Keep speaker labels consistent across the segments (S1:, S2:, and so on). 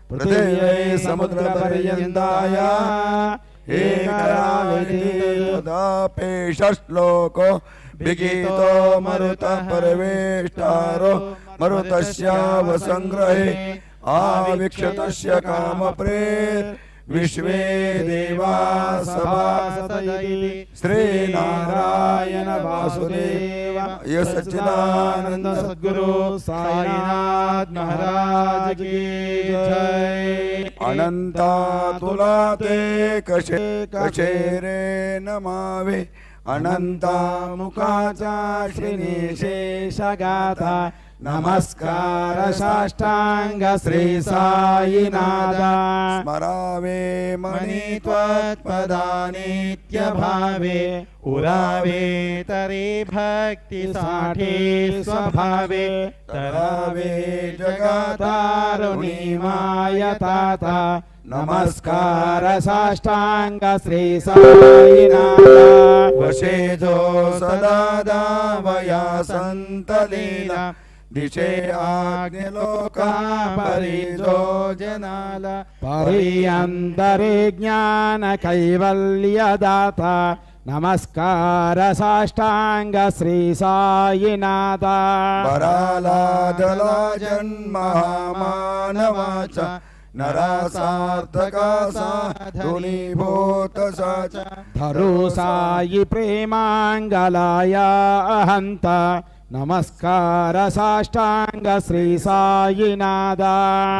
S1: पृथिव्यै समुद्रपर्यन्ताय एकरावेशश्लोको विगीतो मरुतः परवेष्टारो मरुतस्यावसंग्रहे आविक्षतस्य कामप्रेत विश्वे देवा सभासतये श्रीनारायण वासुदेव सच्चिदानंद सद्गुरु साईनाथ महाराज की जय। अनंता तुलाते कशे कशेरे नमावे अनंता मुखाचा श्रीनिशेषगाथा नमस्कार साष्टांग श्री साईनाथ स्मरावे मणि त्वत्पदानित्य भावे उरावे तरे भक्ति साठे स्वभावे तरावे जगतारुणी मायताता नमस्कार साष्टांग श्री साईनाथ वशेजो सदा दावया संतलीला दिशे आग्निलोका परिजो जनाला परियंतरे ज्ञान कैवल्यदाता नमस्कार साष्टांग श्री साईनाथ वरालादला जन्महामानवाचा नरासार्थका साधुनीभूत साचा धरु साई प्रेमांगलाया अहंता नमस्कार साष्टांग श्री साईनाथ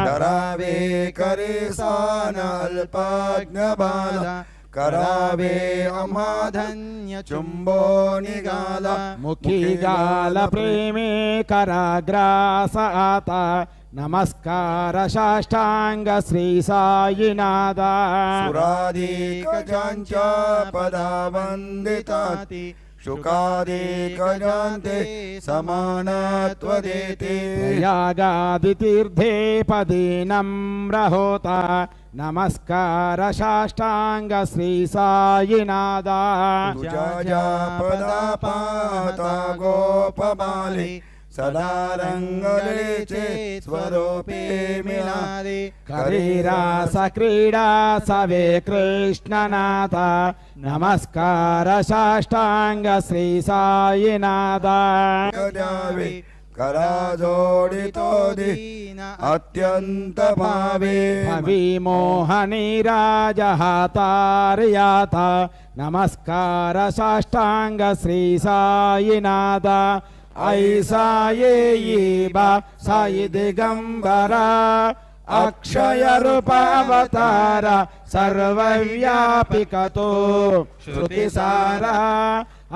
S1: करावे करे सानल्पज्ञ बाला करावे अमाधन्य चुंबो निगाला मुखी गाल प्रेमे कराग्रास आता नमस्कार साष्टांग श्री साईनाथ सुराधिक जांचा पदा वंदिताति शुकादिक जानते समानत्वदेते यागादि तीर्थे पदे नम्र होता नमस्कार साष्टांग श्री साईनाथ तुझा पदा पाता गोपबाले सदा रंगलेचे स्वरूपे मिलाले करीरास क्रीडा सवे कृष्णनाथ नमस्कार साष्टांग श्री साईनाथ द्यावे करा जोडितो दीन अत्यंत भावे विमोहनी राजहातार्याथा नमस्कार साष्टांग श्री साईनाथ ऐसा ये बा साई दिगंबरा अक्षय रूप अवतार सर्वव्यापिकतो श्रुतिसारा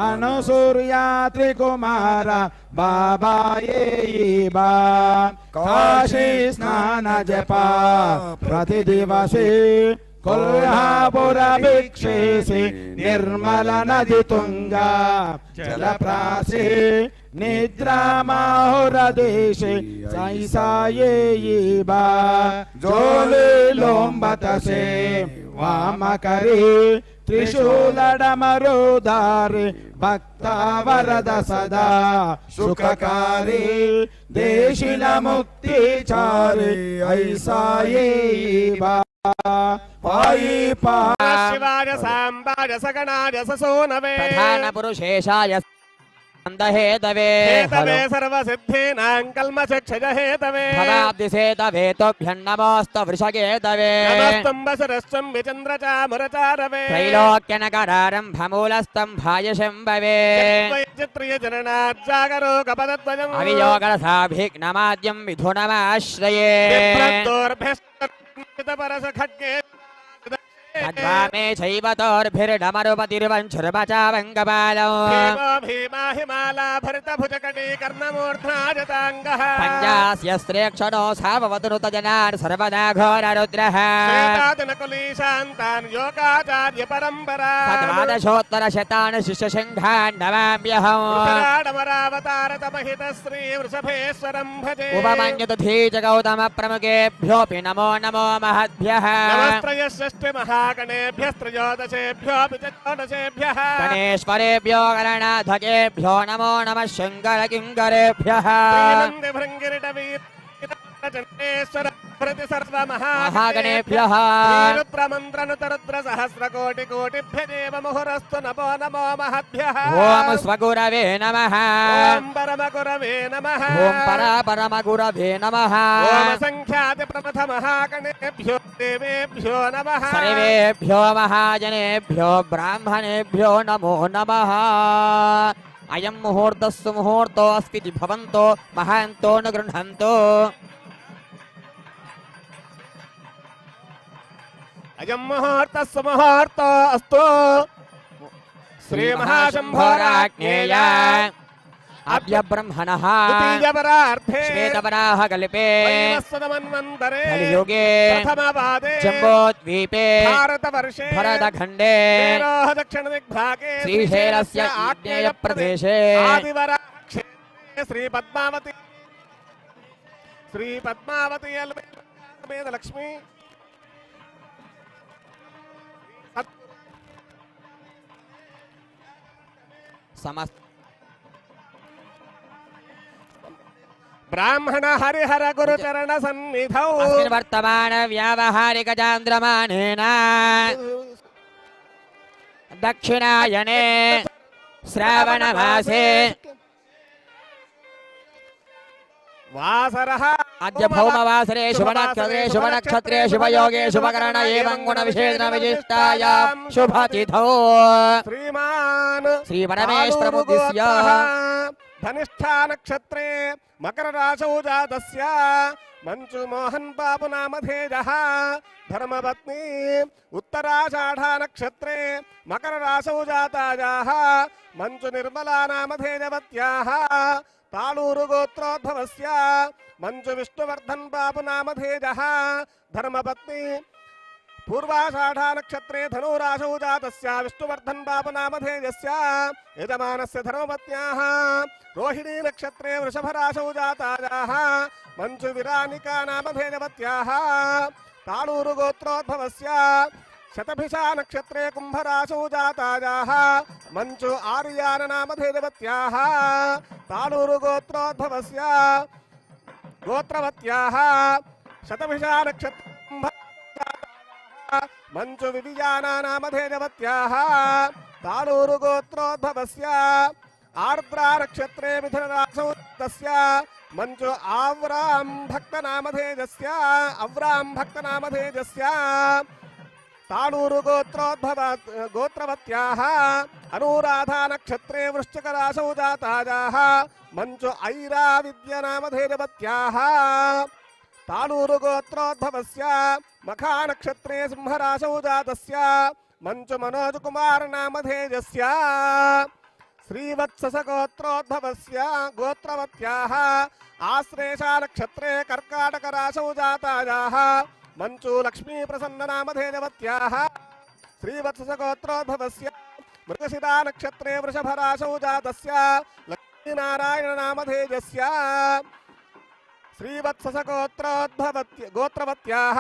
S1: अनुसूर्या त्रिकुमारा बाबा ये बा काशी स्नान जपा प्रतिदिवसे कोल्हापुर भिक्षेसि निर्मल नदी तुंगा जलप्रासे निद्रा माहुरदेशे साईसा ये बा जोले लोंबतसे वाम करे त्रिशूलडमरुधारे भक्ता वरद सदा सुखकारी देशिल मुक्तिचारे ऐसा ये बा पायी पा
S2: शिवाय सांबाय सगणाय ससोनवे
S3: प्रधान पुरुषेशाय हेतवे
S2: सर्वसिद्धीनां कल्मषक्षय हेतवे
S3: भवाब्दिसेतवे तोभ्यं नमोऽस्तु वृषकेतवे
S2: नमस्तम्बसरस्वं विचन्द्रचामरचारवे
S3: त्रैलोक्यनकरारम्भमूलस्तम्भाय शम्भवे
S2: चित्रियजननाज्जागरो कपदद्वयम्
S3: अवियोगरसाभिघ्नमाद्यं विधुनमाश्रये
S2: परसखड्गे
S3: अद्वामे चैवतोर्भिर्डमरुपतिर्वञ्छुर्वचावङ्गपालो
S2: भीमा हिमाला भरतभुजकटी कर्णमूर्ध्नाजताङ्गः
S3: पञ्चास्यस्त्रेक्षणो साववतनुतजनान् सर्वदा घोररुद्रः
S2: श्वेतादनकुलीशान्तान् योगाचार्य परम्परा
S3: द्वादशोत्तरशतान् शिष्यशङ्घान् नमाम्यहम्
S2: उत्तराडमरावतारतमहितश्री वृषभेश्वरं भजे
S3: उपमन्युतधीजगौतमप्रमुखेभ्योऽपि नमो नमो महद्भ्यः
S2: त्रयोदशेभ्योऽपि चतुर्दशेभ्यः
S3: गणेश्वरेभ्यो गणनाथकेभ्यो नमो नमः शङ्करकिङ्करेभ्यः
S2: चण्डेश्वर प्रति
S3: महागणेभ्यः
S2: रुद्रमन्त्रनुतरुद्रसहस्रकोटिकोटिभ्यदेव मुहुरस्तु नमो नमो महद्भ्यः
S3: ॐ स्वगुरवे नमः
S2: ॐ परमगुरवे नमः
S3: ॐ परापरमगुरवे नमः
S2: ॐ संख्यातिप्रमथमहागणेभ्यो देवेभ्यो नमः
S3: सर्वेभ्यो महाजनेभ्यो ब्राह्मणेभ्यो नमो नमः अयं मुहूर्तस्सु मुहूर्तो अस्ति भवन्तो महान्तो न गृह्णन्तो
S2: अयं मुहूर्तस्सु मुहूर्तो अस्तु श्रीमहाशम्भोराज्ञेय
S3: अभ्यब्रह्मणः
S2: द्वितीयपरार्थे
S3: श्वेतवराह कल्पे
S2: वैवस्वतमन्वन्तरे
S3: कलियुगे
S2: प्रथमपादे
S3: जम्बोद्वीपे
S2: भारतवर्षे
S3: भरतखण्डे
S2: मेरोः दक्षिणदिग्भागे
S3: श्रीशैलस्य आग्नेयप्रदेशे
S2: आदिवराक्षेत्रे श्रीपद्मावती अल्मेधलक्ष्मी
S3: समस्त
S2: ब्राह्मण हरिहर गुरुचरण सन्निधौ
S3: अस्मिन् वर्तमान व्यावहारिक चान्द्रमानेन दक्षिणायने श्रावणमासे
S2: वासरः
S3: अद्य भौमवासरे शुभनक्षत्रे शुभयोगे शुभकरण एवं गुणविशेषण विशिष्टायां शुभतिथौ
S2: श्रीमान्
S3: श्रीपरमेश्वरमुद्दिश्य
S2: धनिष्ठा नक्षत्रे मकर राशौ जातस्य मंचु मोहन बाबू नामधेयः धर्मपत्नी उत्तराषाढा नक्षत्रे मकर राशौ जातायाः मंचु निर्मला नामधेयवत्याः तालूरु गोत्रोद्भवस्य मंचु विष्णुवर्धन बाबू नामधेयः धर्मपत्नी पूर्वाषाढ़ा नक्षत्रे धनुराशौ जातस्य विष्णुवर्धन बाबू नामधेयस्य यजमानस्य धर्मपत्न्याः रोहिणी नक्षत्रे वृषभराशौ जातायाः मंचु विरानिका नामधेयवत्याः तालूरु गोत्रोद्भवस्य शतभिषा नक्षत्रे कुंभराशौ जातायाः मंचु आर्यान नामधेयवत्याः तालूरु गोत्रोद्भवस्य गोत्रवत्याः शतभिषा नक्षत्रे मंचु विविजाना नामधेयवत्याः तालूरु गोत्रोद्भवस्य आर्द्रा नक्षत्रे मिथुनराशौ तस्य मंचु आव्रां भक्त नामधेयस्य तालूरु गोत्रवत्याः अनुराधा नक्षत्रे वृश्चिक राशौ जातायाः मंचु ऐरा विद्या नामधेयवत्याः तालूरु गोत्रोद्भवस्य मखा नक्षत्रे सिंहराशौ जातस्य मंचु मनोज कुमार नामधेयस्य श्रीवत्सस गोत्रोद्भवस्य गोत्रवत्याः आश्लेषा नक्षत्रे कर्काटक राशौ जातायाः मंचु लक्ष्मी प्रसन्न नामधेयवत्याः श्रीवत्सस गोत्रोद्भवस्य मृगशिरा नक्षत्रे वृषभ राशौ जातस्य लक्ष्मीनारायण नामधेयस्य श्रीवत्सस गोत्रवत्याः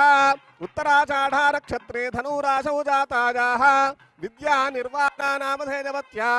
S2: उत्तराषाढ़ा नक्षत्रे धनुराशौ जातायाः विद्या निर्वाणा नामधेयवत्याः